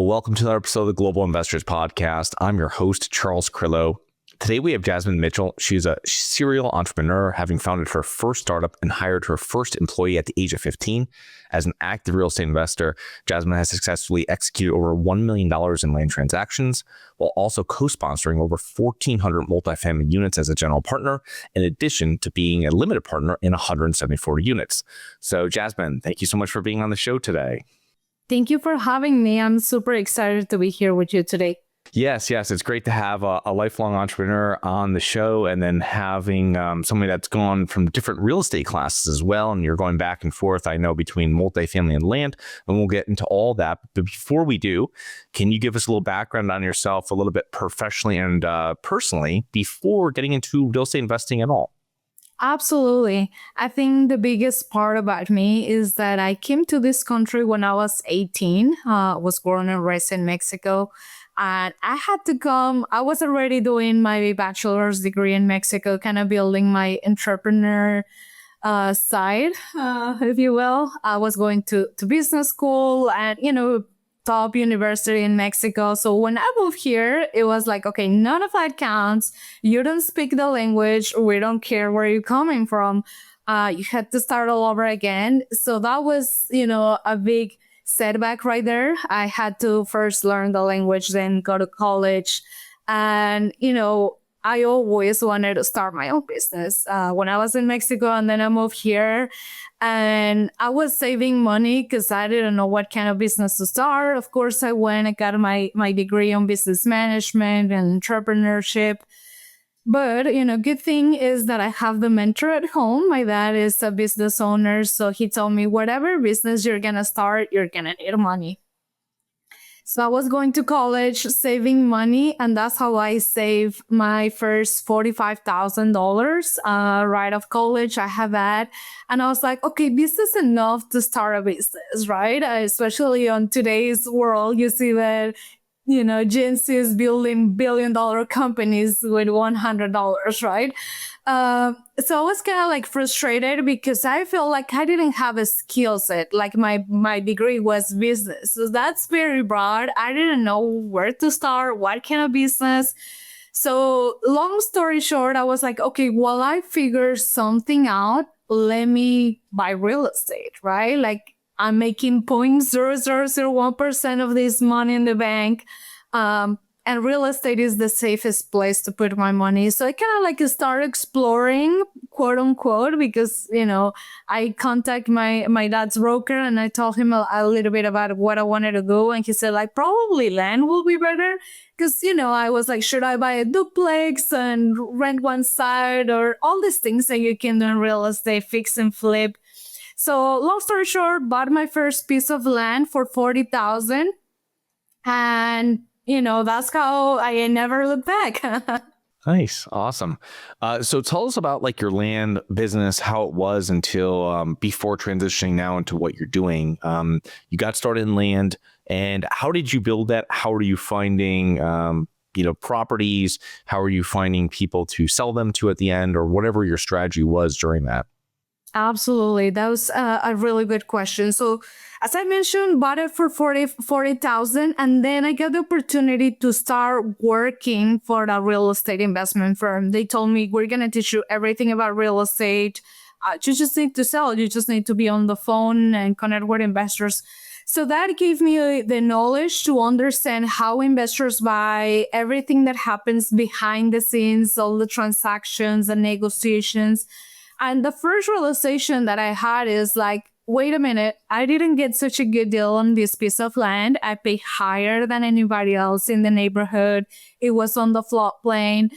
Welcome to another episode of the Global Investors Podcast. I'm your host, Charles Carillo. Today we have Jazmin Mitchell. She's a serial entrepreneur, having founded her first startup and hired her first employee at the age of 15. As an active real estate investor, Jazmin has successfully executed over $1 million in land transactions, while also co-sponsoring over 1,400 multifamily units as a general partner, in addition to being a limited partner in 174 units. So Jazmin, thank you so much for being on the show today. Thank you for having me. I'm super excited to be here with you today. Yes. It's great to have a lifelong entrepreneur on the show, and then having somebody that's gone from different real estate classes as well. And you're going back and forth, I know, between multifamily and land, and we'll get into all that. But before we do, can you give us a little background on yourself, a little bit professionally and personally, before getting into real estate investing at all? Absolutely. I think the biggest part about me is that I came to this country when I was 18, was born and raised in Mexico. And I had to come, I was already doing my bachelor's degree in Mexico, kind of building my entrepreneur side, if you will. I was going to business school and, top university in Mexico. So when I moved here, it was like, okay, none of that counts. You don't speak the language. We don't care where you're coming from. You had to start all over again. So that was, a big setback right there. I had to first learn the language, then go to college. And, I always wanted to start my own business when I was in Mexico, and then I moved here and I was saving money because I didn't know what kind of business to start. Of course, I got my degree on business management and entrepreneurship. But, good thing is that I have the mentor at home. My dad is a business owner. So he told me, whatever business you're going to start, you're going to need money. So I was going to college, saving money, and that's how I saved my first $45,000 right off college. I have that. And I was like, okay, this is enough to start a business, right? Especially on today's world, you see that, Gen Z is building billion-dollar companies with $100, right? So I was kind of like frustrated because I felt like I didn't have a skill set. Like my degree was business. So that's very broad. I didn't know where to start, what kind of business. So long story short, I was like, okay, while I figure something out, let me buy real estate, right? Like I'm making 0.0001% of this money in the bank. And real estate is the safest place to put my money. So I kind of like start exploring, quote unquote, because, I contact my dad's broker and I told him a little bit about what I wanted to do. And he said, like, probably land will be better. Because, I was like, should I buy a duplex and rent one side, or all these things that you can do in real estate, fix and flip. So long story short, bought my first piece of land for $40,000. And that's how I never looked back. Nice. Awesome. So tell us about like your land business, how it was until before transitioning now into what you're doing. You got started in land, and how did you build that? How are you finding, properties? How are you finding people to sell them to at the end, or whatever your strategy was during that? Absolutely. That was a really good question. So as I mentioned, bought it for $40,000, and then I got the opportunity to start working for a real estate investment firm. They told me, we're going to teach you everything about real estate. You just need to sell. You just need to be on the phone and connect with investors. So that gave me the knowledge to understand how investors buy, everything that happens behind the scenes, all the transactions and negotiations. And the first realization that I had is like, wait a minute, I didn't get such a good deal on this piece of land. I pay higher than anybody else in the neighborhood. It was on the floodplain.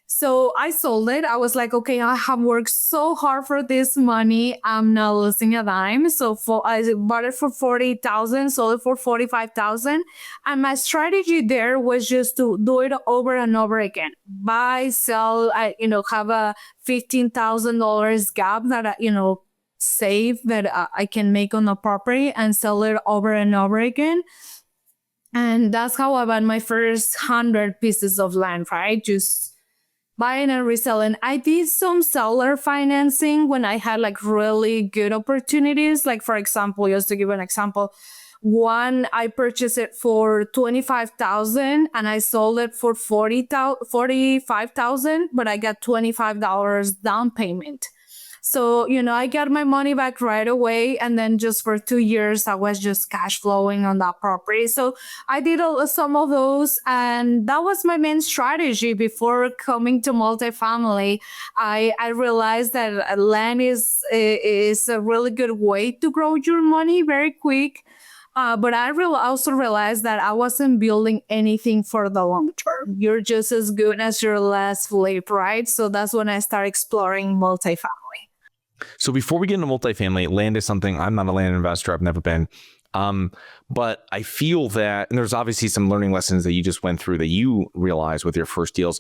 So I sold it. I was like, okay, I have worked so hard for this money. I'm not losing a dime. So I bought it for $40,000, sold it for $45,000. And my strategy there was just to do it over and over again. Buy, sell, have a $15,000 gap that, save that I can make on the property and sell it over and over again. And that's how I bought my first 100 pieces of land, right? Just buying and reselling. I did some seller financing when I had like really good opportunities. Like, for example, just to give an example, One, I purchased it for 25,000 and I sold it for 45,000, but I got $25 down payment. So, I got my money back right away. And then just for 2 years, I was just cash flowing on that property. So I did some of those. And that was my main strategy before coming to multifamily. I realized that land is a really good way to grow your money very quick. But I also realized that I wasn't building anything for the long term. You're just as good as your last flip, right? So that's when I started exploring multifamily. So before we get into multifamily, land is something I'm not a land investor. I've never been. But I feel that, and there's obviously some learning lessons that you just went through that you realized with your first deals.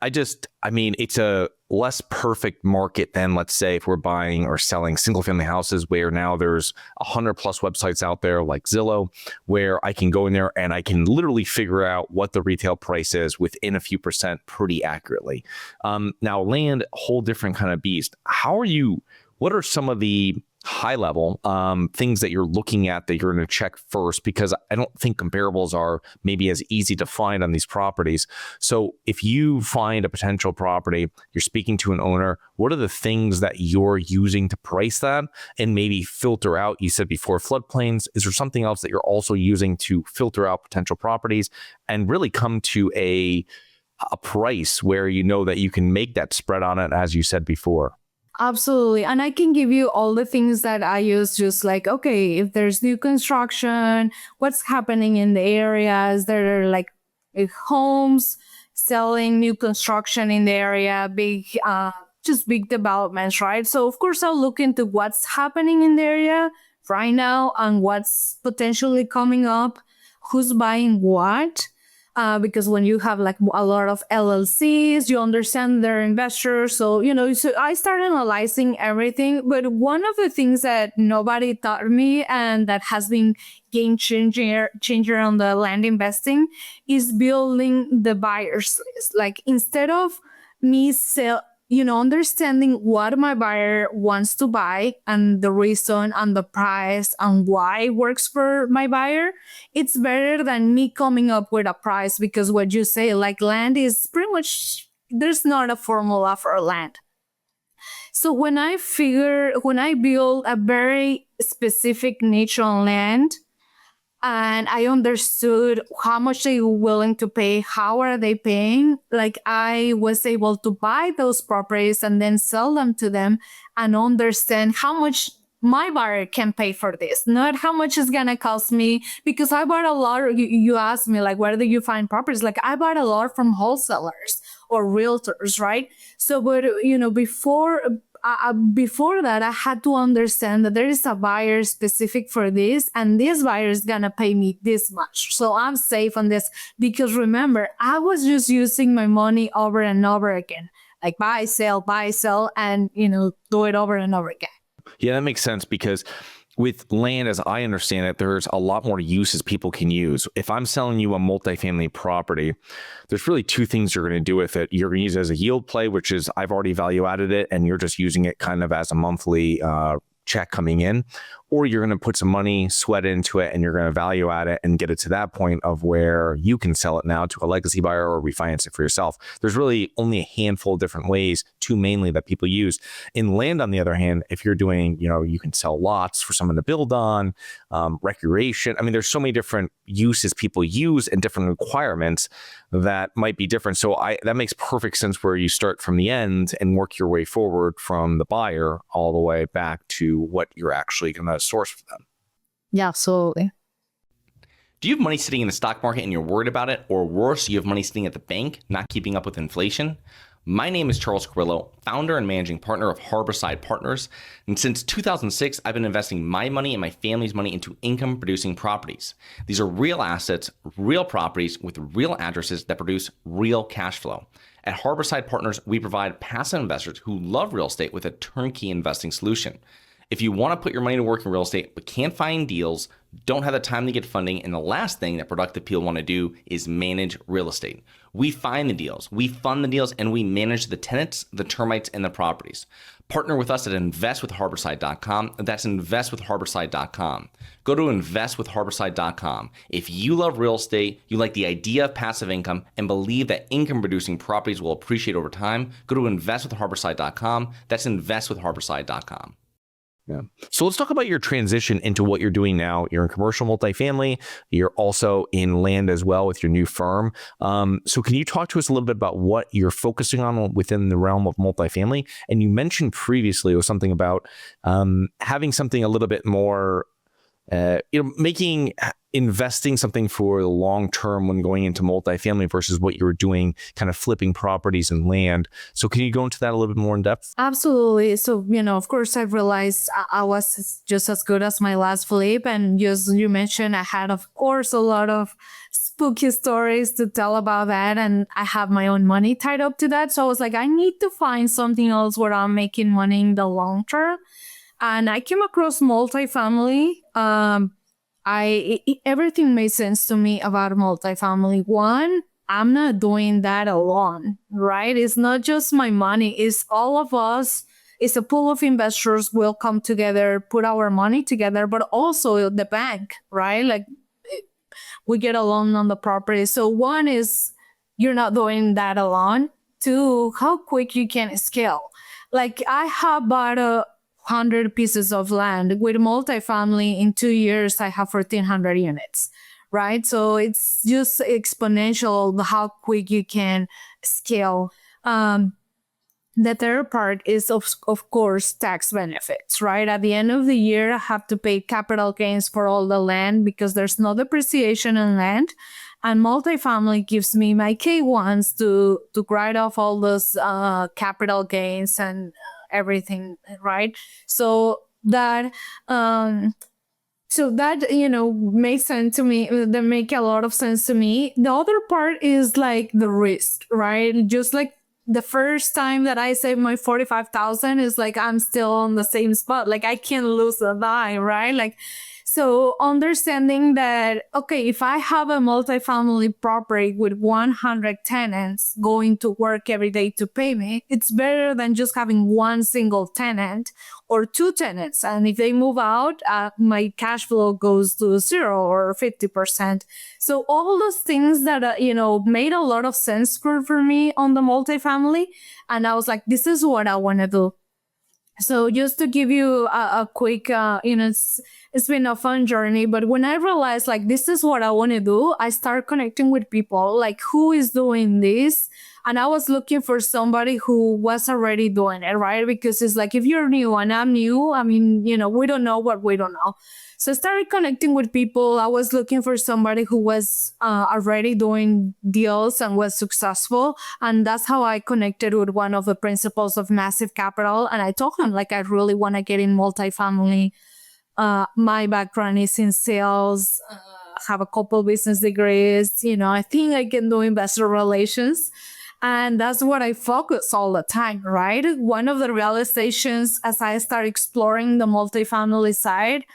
It's a less perfect market than, let's say, if we're buying or selling single family houses, where now there's 100 plus websites out there like Zillow, where I can go in there and I can literally figure out what the retail price is within a few percent pretty accurately. Now land, a whole different kind of beast. What are some of the high level things that you're looking at that you're going to check first? Because I don't think comparables are maybe as easy to find on these properties. So if you find a potential property, you're speaking to an owner, what are the things that you're using to price that and maybe filter out? You said before, floodplains. Is there something else that you're also using to filter out potential properties and really come to a price where you know that you can make that spread on it, as you said before? Absolutely. And I can give you all the things that I use, just like, okay, if there's new construction, what's happening in the areas? There are like homes selling, new construction in the area, big developments, right? So of course I'll look into what's happening in the area right now and what's potentially coming up, who's buying what. Because when you have like a lot of LLCs, you understand their investors. So I started analyzing everything. But one of the things that nobody taught me and that has been game changer on the land investing is building the buyers list. Like instead of me understanding what my buyer wants to buy and the reason and the price and why it works for my buyer, it's better than me coming up with a price, because what you say, like land is pretty much, there's not a formula for land. So when I build a very specific niche on land, and I understood how much they were willing to pay, how are they paying, like I was able to buy those properties and then sell them to them and understand how much my buyer can pay for this, not how much it's gonna cost me. Because I bought a lot. You asked me like, where do you find properties? Like I bought a lot from wholesalers or realtors, right? So, but before that, I had to understand that there is a buyer specific for this, and this buyer is gonna pay me this much. So I'm safe on this, because remember, I was just using my money over and over again, like buy, sell, and do it over and over again. Yeah, that makes sense, because with land, as I understand it, there's a lot more uses people can use. If I'm selling you a multifamily property, there's really two things you're going to do with it. You're going to use it as a yield play, which is I've already value added it, and you're just using it kind of as a monthly check coming in, or you're going to put some money, sweat into it, and you're going to value add it and get it to that point of where you can sell it now to a legacy buyer or refinance it for yourself. There's really only a handful of different ways, two mainly, that people use. In land, on the other hand, if you're doing, you can sell lots for someone to build on, recreation. I mean, there's so many different uses people use and different requirements that might be different. So that makes perfect sense, where you start from the end and work your way forward from the buyer all the way back to what you're actually going to source for them. Yeah, absolutely. Do you have money sitting in the stock market and you're worried about it? Or worse, you have money sitting at the bank, not keeping up with inflation? My name is Charles Carillo, founder and managing partner of Harborside Partners. And since 2006, I've been investing my money and my family's money into income-producing properties. These are real assets, real properties with real addresses that produce real cash flow. At Harborside Partners, we provide passive investors who love real estate with a turnkey investing solution. If you want to put your money to work in real estate but can't find deals, don't have the time to get funding, and the last thing that productive people want to do is manage real estate. We find the deals, we fund the deals, and we manage the tenants, the termites, and the properties. Partner with us at investwithharborside.com. That's investwithharborside.com. Go to investwithharborside.com. If you love real estate, you like the idea of passive income, and believe that income-producing properties will appreciate over time, go to investwithharborside.com. That's investwithharborside.com. Yeah. So let's talk about your transition into what you're doing now. You're in commercial multifamily. You're also in land as well with your new firm. So can you talk to us a little bit about what you're focusing on within the realm of multifamily? And you mentioned previously it was something about having something a little bit more, investing something for the long term when going into multifamily versus what you were doing, kind of flipping properties and land. So can you go into that a little bit more in depth? Absolutely. So, of course, I realized I was just as good as my last flip. And just you mentioned, I had, of course, a lot of spooky stories to tell about that. And I have my own money tied up to that. So I was like, I need to find something else where I'm making money in the long term. And I came across multifamily. Everything made sense to me about multifamily. One, I'm not doing that alone, right? It's not just my money. It's all of us. It's a pool of investors will come together, put our money together, but also the bank, right? Like we get a loan on the property. So one is you're not doing that alone. Two, how quick you can scale. Like I have bought 100 pieces of land with multifamily. In 2 years, I have 1,400 units, right? So it's just exponential how quick you can scale. The third part is, of course, tax benefits, right? At the end of the year, I have to pay capital gains for all the land because there's no depreciation in land. And multifamily gives me my K1s to write off all those capital gains and everything, right? So that makes sense to me. That make a lot of sense to me. The other part is like the risk, right? Just like the first time that I saved my $45,000 is like I'm still on the same spot. Like I can't lose a dime, right? Like so understanding that, okay, if I have a multifamily property with 100 tenants going to work every day to pay me, it's better than just having one single tenant or two tenants. And if they move out, my cash flow goes to 0 or 50%. So all those things that, made a lot of sense for me on the multifamily. And I was like, this is what I want to do. So just to give you a quick, it's been a fun journey. But when I realized like this is what I want to do, I start connecting with people like who is doing this. And I was looking for somebody who was already doing it, right? Because it's like if you're new and I'm new, I mean, we don't know what we don't know. So I started connecting with people. I was looking for somebody who was already doing deals and was successful. And that's how I connected with one of the principals of Massive Capital. And I told him, like, I really want to get in multifamily. My background is in sales. I have a couple business degrees. I think I can do investor relations. And that's what I focus all the time, right? One of the realizations as I start exploring the multifamily side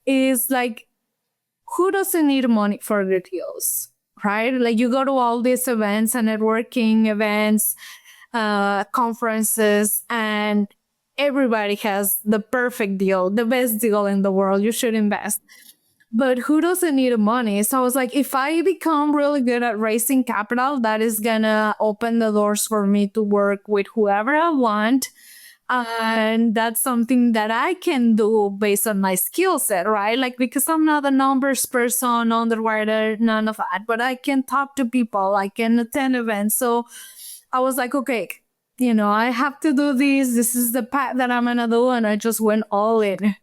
is like, who doesn't need money for the deals, right? Like you go to all these events and networking events, conferences, and everybody has the perfect deal, the best deal in the world. You should invest. But who doesn't need money? So I was like, if I become really good at raising capital, that is gonna open the doors for me to work with whoever I want. And that's something that I can do based on my skill set, right? Like, because I'm not a numbers person, underwriter, none of that, but I can talk to people, I can attend events. So I was like, okay, I have to do this. This is the path that I'm gonna do. And I just went all in.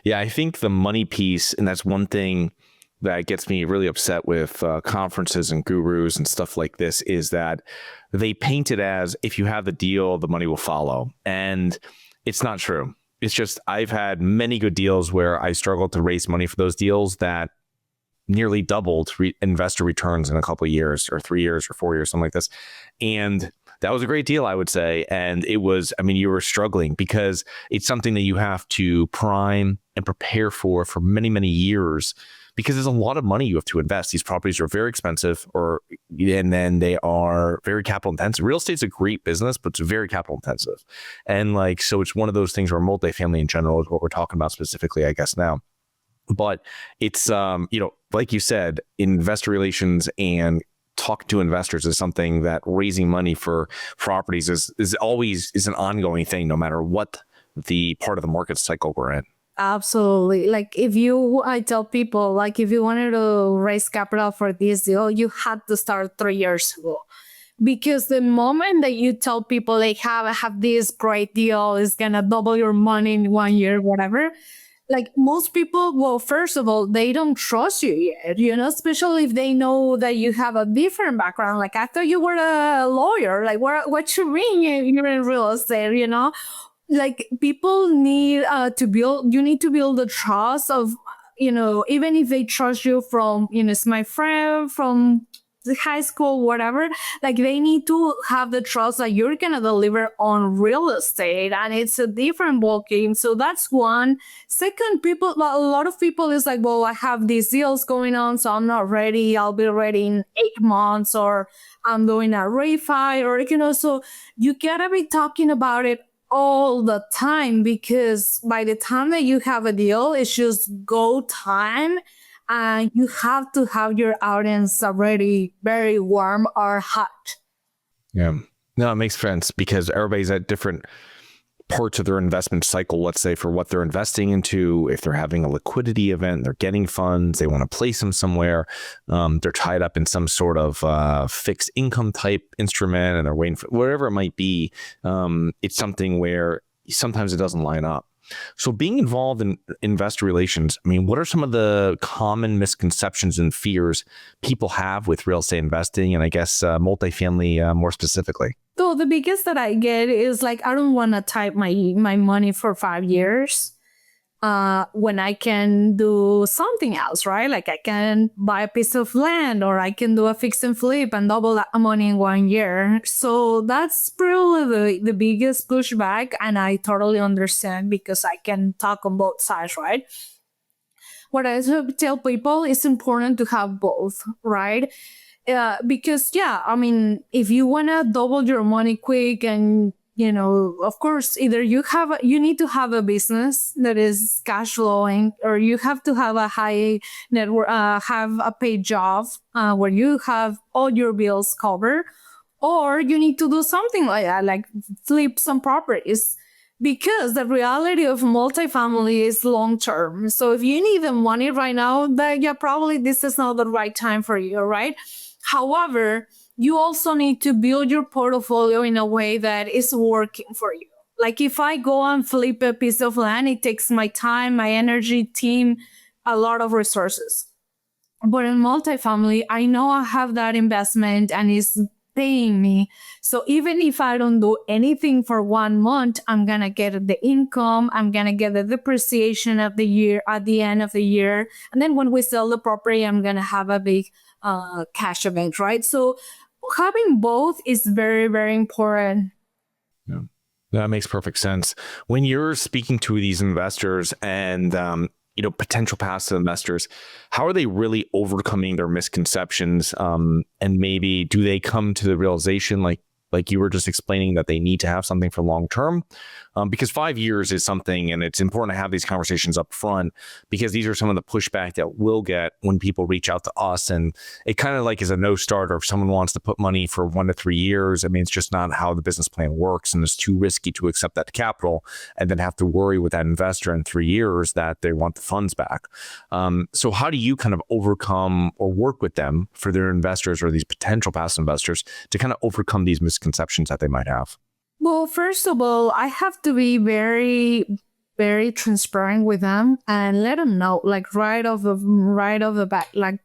Yeah, I think the money piece, and that's one thing that gets me really upset with conferences and gurus and stuff like this, is that they paint it as if you have the deal, the money will follow. And it's not true. It's just I've had many good deals where I struggled to raise money for those deals that nearly doubled investor returns in a couple of years or 3 years or 4 years, something like this. And that was a great deal, I would say. And it was, you were struggling because it's something that you have to prime and prepare for many, many years, because there's a lot of money you have to invest. These properties are very expensive, and then they are very capital intensive. Real estate's a great business, but it's very capital intensive. And so it's one of those things where multifamily in general is what we're talking about specifically, I guess now. But it's, like you said, investor relations and talk to investors is something that raising money for properties is always an ongoing thing, no matter what the part of the market cycle we're in. Absolutely. I tell people, if you wanted to raise capital for this deal, you had to start 3 years ago. Because the moment that you tell people, I have this great deal, it's going to double your money in 1 year, whatever. Most people, well, first of all, they don't trust you yet, especially if they know that you have a different background. I thought you were a lawyer. What you mean you're in real estate, people need you need to build the trust of, even if they trust you from, it's my friend from the high school, whatever, they need to have the trust that you're going to deliver on real estate, and it's a different ballgame. So that's one. Second, a lot of people is well, I have these deals going on, so I'm not ready. I'll be ready in 8 months, or I'm doing a refi, or, so you gotta be talking about it all the time, because by the time that you have a deal, it's just go time. And you have to have your audience already very warm or hot. Yeah. No, it makes sense, because everybody's at different parts of their investment cycle, let's say, for what they're investing into. If they're having a liquidity event, they're getting funds, they want to place them somewhere, they're tied up in some sort of fixed income type instrument, and they're waiting for whatever it might be. It's something where sometimes it doesn't line up. So being involved in investor relations, what are some of the common misconceptions and fears people have with real estate investing, and I guess multifamily more specifically? So the biggest that I get is I don't want to type my money for 5 years when I can do something else, right? I can buy a piece of land, or I can do a fix and flip and double that money in 1 year. So that's probably the biggest pushback, and I totally understand, because I can talk on both sides, right? What I tell people, it's important to have both, right? Because if you want to double your money quick, and of course, either you need to have a business that is cash flowing, or you have to have a high net worth, have a paid job where you have all your bills covered, or you need to do something like that, flip some properties. Because the reality of multifamily is long term. So if you need the money right now, then probably this is not the right time for you, right? However, you also need to build your portfolio in a way that is working for you. If I go and flip a piece of land, it takes my time, my energy, team, a lot of resources. But in multifamily, I know I have that investment and it's paying me. So even if I don't do anything for 1 month, I'm going to get the income. I'm going to get the depreciation of the year at the end of the year. And then when we sell the property, I'm going to have a big cash event, right? So having both is very, very important. Yeah, that makes perfect sense. When you're speaking to these investors and potential passive investors, how are they really overcoming their misconceptions? And maybe do they come to the realization, like you were just explaining, that they need to have something for long term? Because 5 years is something, and it's important to have these conversations up front, because these are some of the pushback that we'll get when people reach out to us. And it kind of is a no starter. If someone wants to put money for 1 to 3 years, it's just not how the business plan works. And it's too risky to accept that capital and then have to worry with that investor in 3 years that they want the funds back. So how do you kind of overcome or work with them, for their investors or these potential passive investors, to kind of overcome these misconceptions that they might have? Well, first of all, I have to be very, very transparent with them and let them know, right off the bat,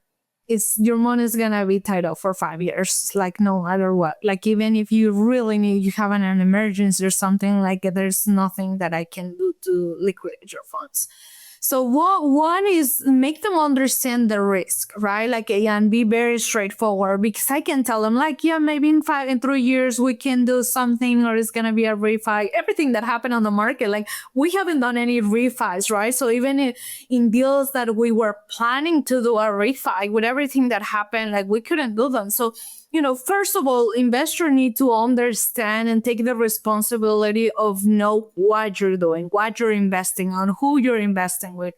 it's your money is gonna be tied up for 5 years, no matter what. Even if you really need, you have an emergency or something, there's nothing that I can do to liquidate your funds. So one is make them understand the risk, right? Like, and be very straightforward, because I can tell them like, yeah, maybe in 3 years we can do something, or it's going to be a refi. Everything that happened on the market, like we haven't done any refis, right? So even in deals that we were planning to do a refi, with everything that happened, like we couldn't do them. So, first of all, investors need to understand and take the responsibility of know what you're doing, what you're investing on, who you're investing with.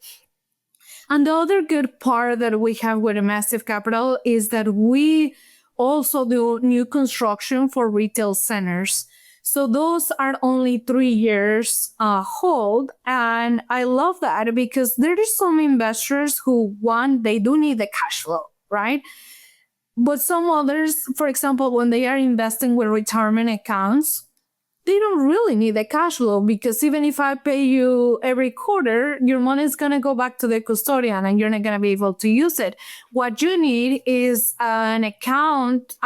And the other good part that we have with a massive capital is that we also do new construction for retail centers. So those are only 3 years hold. And I love that because there are some investors who they do need the cash flow, right? But some others, for example, when they are investing with retirement accounts, they don't really need the cash flow, because even if I pay you every quarter, your money is going to go back to the custodian and you're not going to be able to use it. What you need is an investment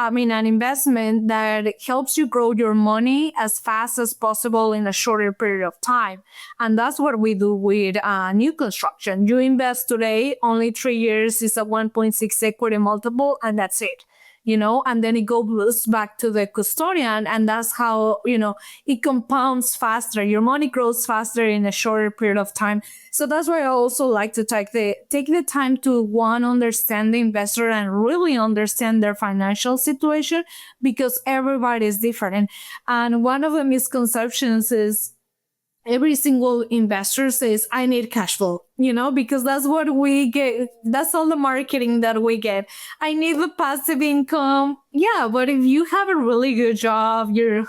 that helps you grow your money as fast as possible in a shorter period of time. And that's what we do with new construction. You invest today, only 3 years is a 1.6 equity multiple, and that's it. And then it goes back to the custodian, and that's how, it compounds faster. Your money grows faster in a shorter period of time. So that's why I also like to take the time to understand the investor and really understand their financial situation, because everybody is different. And one of the misconceptions is every single investor says, I need cash flow, because that's what we get. That's all the marketing that we get. I need the passive income. Yeah, but if you have a really good job, your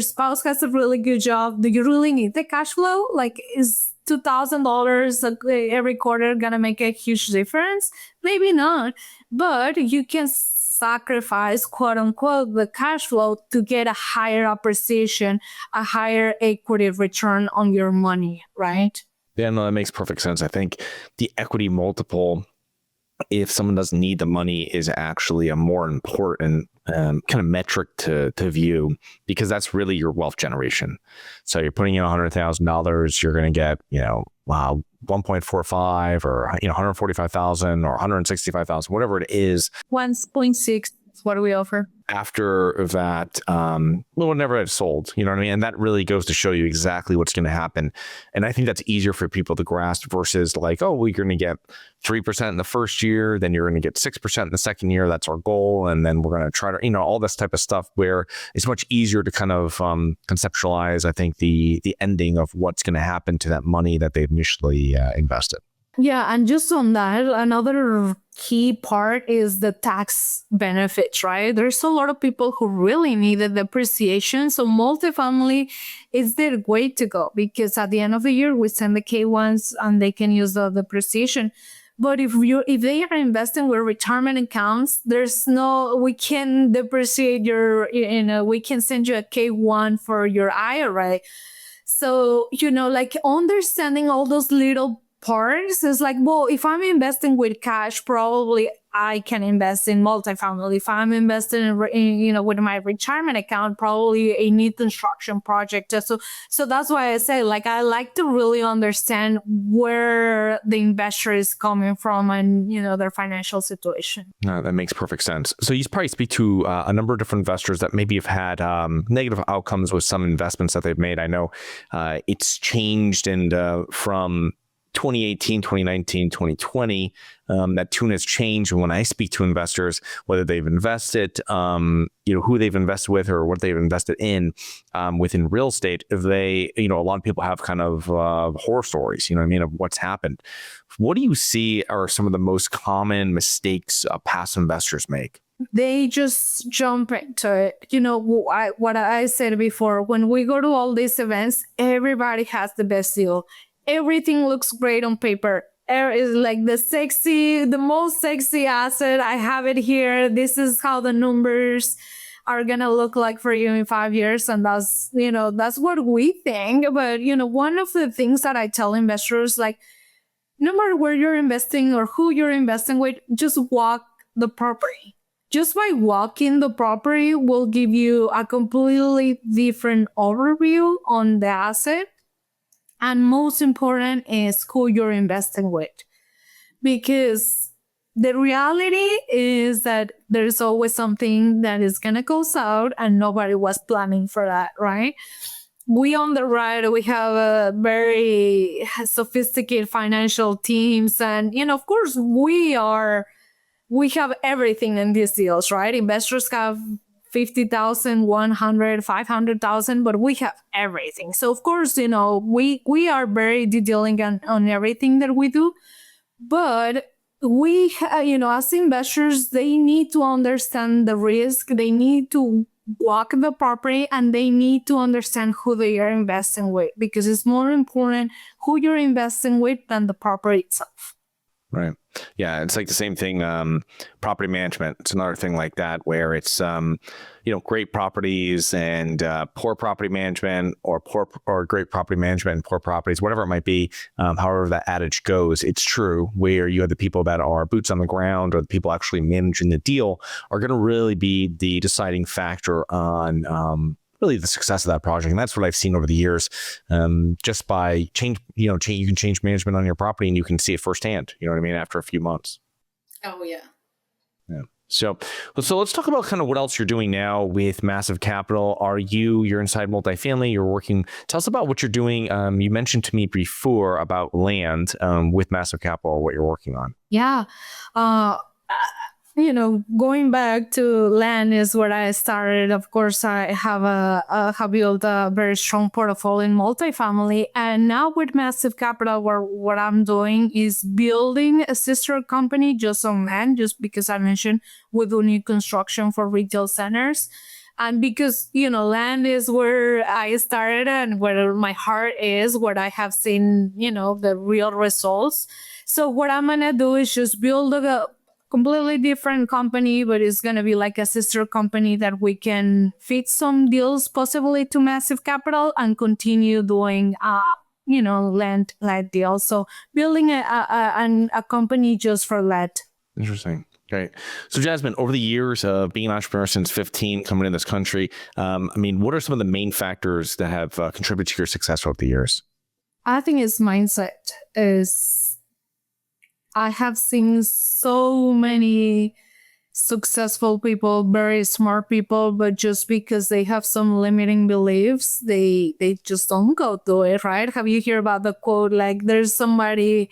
spouse has a really good job, do you really need the cash flow? Like, is $2,000 every quarter gonna make a huge difference? Maybe not, but you can sacrifice, quote unquote, the cash flow to get a higher appreciation, a higher equity return on your money, right? Yeah, no, that makes perfect sense. I think the equity multiple, if someone doesn't need the money, is actually a more important kind of metric to view, because that's really your wealth generation. So you're putting in $100,000, you're going to get, 1.45 or 145,000 or 165,000, whatever it is. 1.6 is what we offer. After that, whenever it's sold, you know what I mean? And that really goes to show you exactly what's going to happen. And I think that's easier for people to grasp versus like, oh, we're going to get 3% in the first year, then you're going to get 6% in the second year. That's our goal. And then we're going to try to, all this type of stuff, where it's much easier to kind of conceptualize, I think, the ending of what's going to happen to that money that they've initially invested. Yeah, and just on that, another key part is the tax benefits, right? There's a lot of people who really need the depreciation. So multifamily is the way to go, because at the end of the year, we send the K1s and they can use the depreciation. But if they are investing with retirement accounts, we can depreciate we can send you a K1 for your IRA. So, like understanding all those little parts is like, well, if I'm investing with cash, probably I can invest in multifamily. If I'm investing in with my retirement account, probably a new construction project. So that's why I say, like, I like to really understand where the investor is coming from and, their financial situation. No, that makes perfect sense. So you probably speak to a number of different investors that maybe have had negative outcomes with some investments that they've made. I know it's changed from 2018, 2019, 2020, that tune has changed. And when I speak to investors, whether they've invested, who they've invested with or what they've invested in within real estate, if they, a lot of people have kind of horror stories, of what's happened. What do you see are some of the most common mistakes past investors make? They just jump into it. What I said before, when we go to all these events, everybody has the best deal. Everything looks great on paper. Air is like the most sexy asset. I have it here. This is how the numbers are going to look like for you in 5 years. And that's what we think. But, one of the things that I tell investors, like, no matter where you're investing or who you're investing with, just walk the property. Just by walking the property will give you a completely different overview on the asset. And most important is who you're investing with. Because the reality is that there's always something that is going to go out and nobody was planning for that, right? We on the right, we have a very sophisticated financial teams. And, of course, we have everything in these deals, right? Investors have 50,000, 100, 500,000, but we have everything. So of course, we are very due diligent on everything that we do, but we, as investors, they need to understand the risk. They need to walk the property and they need to understand who they are investing with, because it's more important who you're investing with than the property itself. Right. Yeah, it's like the same thing. Property management. It's another thing like that where it's great properties and poor property management, or great property management and poor properties, whatever it might be. However that adage goes, it's true. Where you have the people that are boots on the ground, or the people actually managing the deal, are going to really be the deciding factor on really the success of that project. And that's what I've seen over the years. Just by you can change management on your property and you can see it firsthand, you know what I mean, after a few months. Oh, yeah. Yeah. So let's talk about kind of what else you're doing now with Massive Capital. You're inside multifamily, you're working. Tell us about what you're doing. You mentioned to me before about land with Massive Capital, what you're working on. Yeah. Going back to land is where I started. Of course, I have built a very strong portfolio in multifamily. And now with Massive Capital, what I'm doing is building a sister company just on land, just because I mentioned we do new construction for retail centers. And because, land is where I started and where my heart is, where I have seen, the real results. So what I'm going to do is just build a completely different company, but it's going to be like a sister company that we can fit some deals possibly to Massive Capital and continue doing, land deals. So building a company just for land. Interesting. Great. So Jazmin, over the years of being an entrepreneur since 15, coming in this country, what are some of the main factors that have contributed to your success over the years? I think it's mindset. I have seen so many successful people, very smart people, but just because they have some limiting beliefs, they just don't go do it, right? Have you heard about the quote, like, there's somebody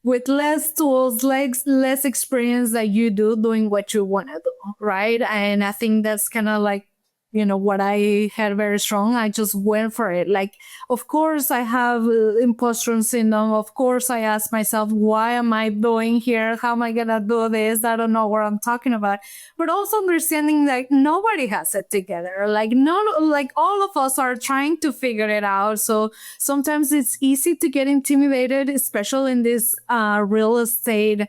with less tools, like less experience that you do doing what you want to do, right? And I think that's kind of like, what I had very strong. I just went for it. Like, of course, I have imposter syndrome. Of course, I ask myself, why am I doing here? How am I going to do this? I don't know what I'm talking about. But also understanding that nobody has it together. Like, all of us are trying to figure it out. So sometimes it's easy to get intimidated, especially in this real estate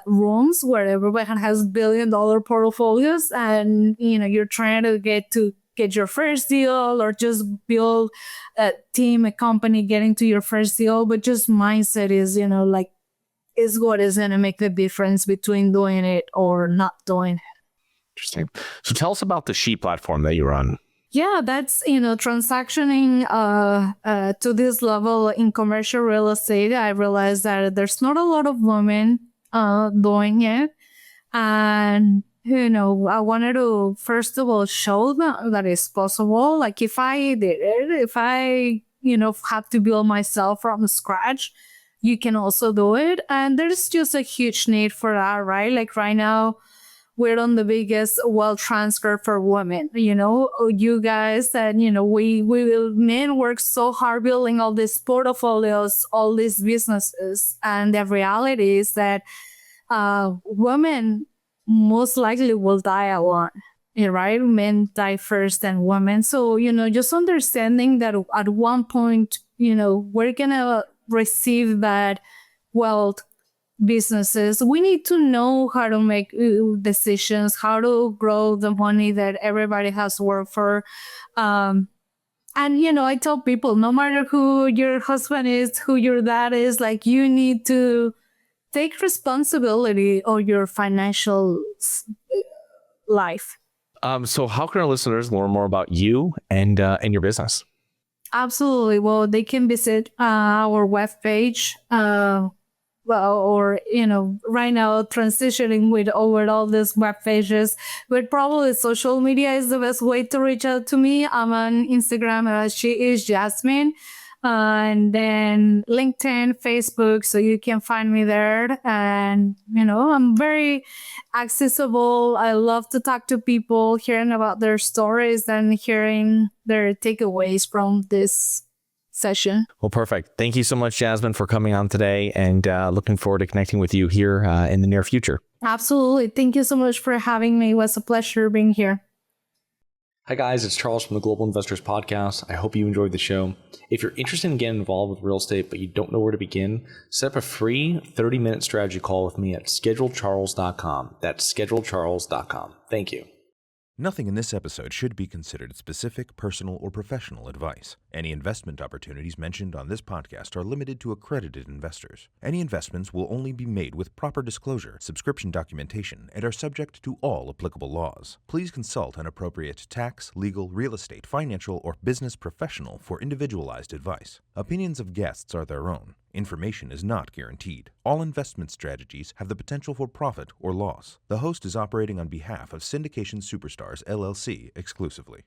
rooms where everybody has $1 billion portfolios, and you're trying to get your first deal, or just build a team, a company, getting to your first deal. But just mindset is is what is going to make the difference between doing it or not doing it. Interesting. So tell us about the She platform that you run. Yeah, that's, transactioning to this level in commercial real estate. I realized that there's not a lot of women doing it. And, I wanted to, first of all, show them that it's possible. Like, if I did it, if I, have to build myself from scratch, you can also do it. And there's just a huge need for that, right? Like right now, we're on the biggest wealth transfer for women. You guys and, men work so hard building all these portfolios, all these businesses. And the reality is that women most likely will die alone, right? Men die first and women. So, just understanding that at one point, we're going to receive that wealth businesses. We need to know how to make decisions, how to grow the money that everybody has worked for. And, I tell people, no matter who your husband is, who your dad is, like, you need to take responsibility of your financial life. So how can our listeners learn more about you and your business? Absolutely. Well, they can visit our webpage. Or right now transitioning with over all these web pages, but probably social media is the best way to reach out to me. I'm on Instagram. She is Jazmin. And then LinkedIn, Facebook, so you can find me there. And, I'm very accessible. I love to talk to people, hearing about their stories and hearing their takeaways from this session. Well, perfect. Thank you so much, Jazmin, for coming on today, and looking forward to connecting with you here in the near future. Absolutely. Thank you so much for having me. It was a pleasure being here. Hi guys, it's Charles from the Global Investors Podcast. I hope you enjoyed the show. If you're interested in getting involved with real estate but you don't know where to begin, set up a free 30-minute strategy call with me at schedulecharles.com. That's schedulecharles.com. Thank you. Nothing in this episode should be considered specific, personal, or professional advice. Any investment opportunities mentioned on this podcast are limited to accredited investors. Any investments will only be made with proper disclosure, subscription documentation, and are subject to all applicable laws. Please consult an appropriate tax, legal, real estate, financial, or business professional for individualized advice. Opinions of guests are their own. Information is not guaranteed. All investment strategies have the potential for profit or loss. The host is operating on behalf of Syndication Superstars LLC exclusively.